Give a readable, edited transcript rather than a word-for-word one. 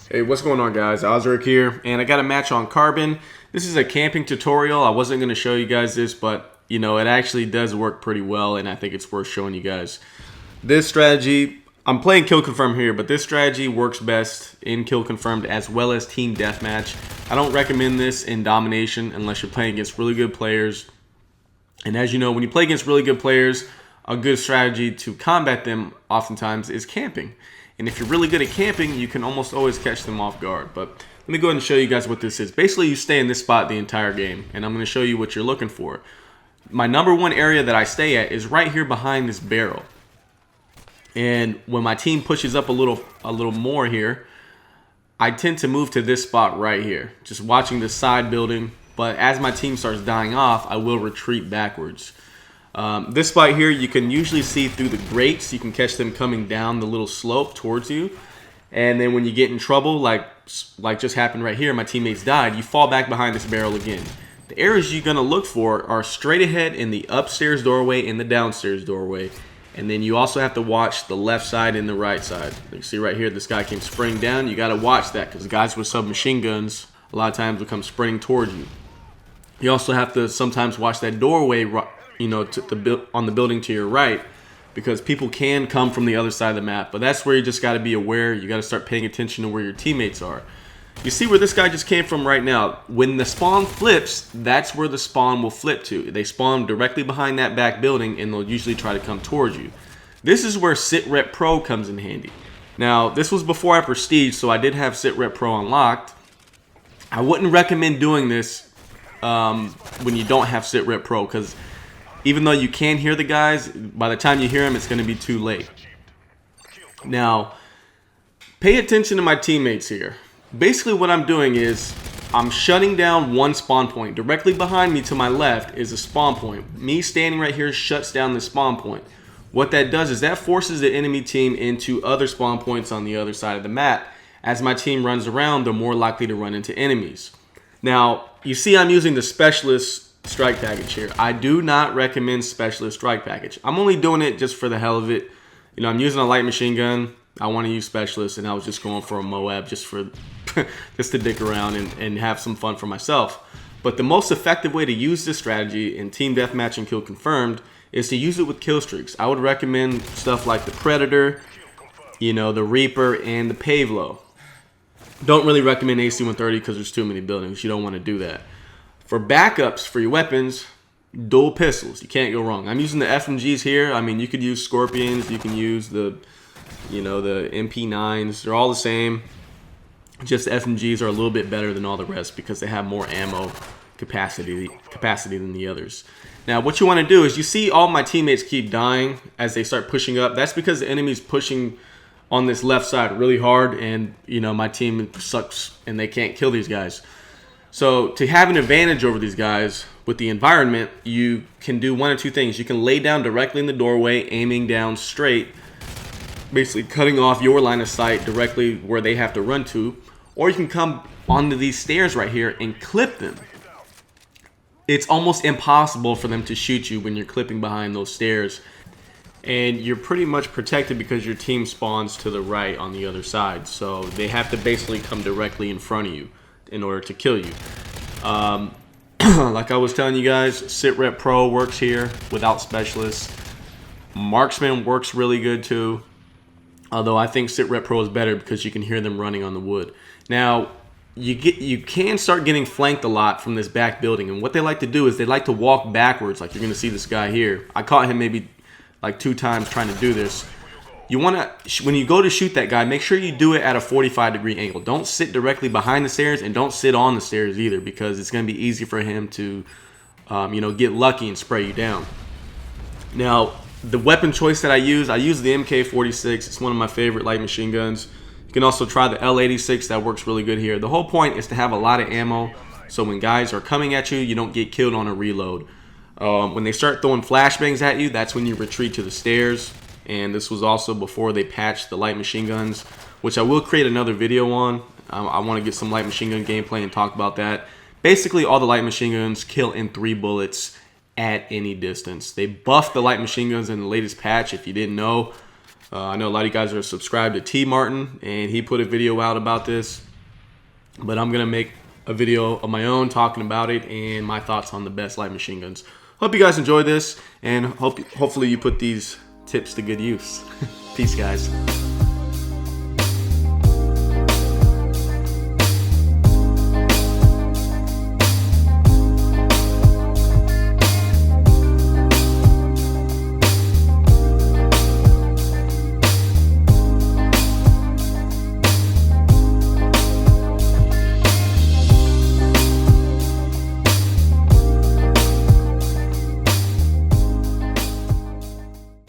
Hey, what's going on, guys? Ozric here, and I got a match on Carbon. This is a camping tutorial. I wasn't going to show you guys this, but you know, it actually does work pretty well, and I think it's worth showing you guys. This strategy, I'm playing Kill Confirmed here, but this strategy works best in Kill Confirmed as well as Team Deathmatch. I don't recommend this in Domination unless you're playing against really good players. And as you know, when you play against really good players, a good strategy to combat them oftentimes is camping. And if you're really good at camping, you can almost always catch them off guard. But let me go ahead and show you guys what this is. Basically, you stay in this spot the entire game, and I'm going to show you what you're looking for. My number one area that I stay at is right here behind this barrel. And when my team pushes up a little more here, I tend to move to this spot right here, just watching the side building. But as my team starts dying off, I will retreat backwards. This spot here, you can usually see through the grates. You can catch them coming down the little slope towards you. And then when you get in trouble, like just happened right here, my teammates died, you fall back behind this barrel again. The areas you're going to look for are straight ahead in the upstairs doorway and the downstairs doorway. And then you also have to watch the left side and the right side. You see right here, this guy came sprinting down. You got to watch that because guys with submachine guns a lot of times will come sprinting towards you. You also have to sometimes watch that doorway, you know, on the building to your right, because people can come from the other side of the map. But that's where you just got to be aware. You got to start paying attention to where your teammates are. You see where this guy just came from right now. When the spawn flips, that's where the spawn will flip to. They spawn directly behind that back building, and they'll usually try to come towards you. This is where Sit Rep Pro comes in handy. Now, this was before I prestige, so I did have Sit Rep Pro unlocked. I wouldn't recommend doing this when you don't have Sit Rep Pro, because even though you can hear the guys, by the time you hear them, it's going to be too late. Now, pay attention to my teammates here. Basically, what I'm doing is I'm shutting down one spawn point. Directly behind me to my left is a spawn point. Me standing right here shuts down the spawn point. What that does is that forces the enemy team into other spawn points on the other side of the map. As my team runs around, they're more likely to run into enemies. Now, you see I'm using the Specialist Strike Package here. I do not recommend Specialist Strike Package. I'm only doing it just for the hell of it. You know, I'm using a light machine gun. I want to use Specialist, and I was just going for a Moab just to dick around and have some fun for myself. But the most effective way to use this strategy in Team Deathmatch and Kill Confirmed is to use it with Killstreaks. I would recommend stuff like the Predator, you know, the Reaper, and the Pavelow. Don't really recommend AC-130 because there's too many buildings. You don't want to do that. For backups for your weapons, dual pistols. You can't go wrong. I'm using the FMGs here. I mean, you could use Scorpions. You can use the, you know, the MP9s. They're all the same. Just the FMGs are a little bit better than all the rest because they have more ammo capacity than the others. Now, what you want to do is you see all my teammates keep dying as they start pushing up. That's because the enemy's pushing on this left side really hard, and you know, my team sucks and they can't kill these guys. So to have an advantage over these guys with the environment, you can do one of two things. You can lay down directly in the doorway, aiming down straight, basically cutting off your line of sight directly where they have to run to, or you can come onto these stairs right here and clip them. It's almost impossible for them to shoot you when you're clipping behind those stairs. And you're pretty much protected because your team spawns to the right on the other side. So they have to basically come directly in front of you in order to kill you. Like I was telling you guys, Sit Rep Pro works here without Specialists. Marksman works really good too. Although I think Sit Rep Pro is better because you can hear them running on the wood. Now, you can start getting flanked a lot from this back building. And what they like to do is they like to walk backwards. Like you're going to see this guy here. I caught him maybe like 2 times trying to do this. You want to, when you go to shoot that guy, make sure you do it at a 45-degree angle. Don't sit directly behind the stairs, and don't sit on the stairs either, because it's going to be easy for him to, you know, get lucky and spray you down. Now, the weapon choice that I use the MK46. It's one of my favorite light machine guns. You can also try the L86. That works really good here. The whole point is to have a lot of ammo, so when guys are coming at you, you don't get killed on a reload. When they start throwing flashbangs at you, that's when you retreat to the stairs. And this was also before they patched the light machine guns, which I will create another video on. I want to get some light machine gun gameplay and talk about that. Basically, all the light machine guns kill in 3 bullets at any distance. They buffed the light machine guns in the latest patch, if you didn't know. I know a lot of you guys are subscribed to T Martin, and he put a video out about this. But I'm going to make a video of my own talking about it and my thoughts on the best light machine guns. Hope you guys enjoy this, and hopefully you put these tips to good use. Peace, guys.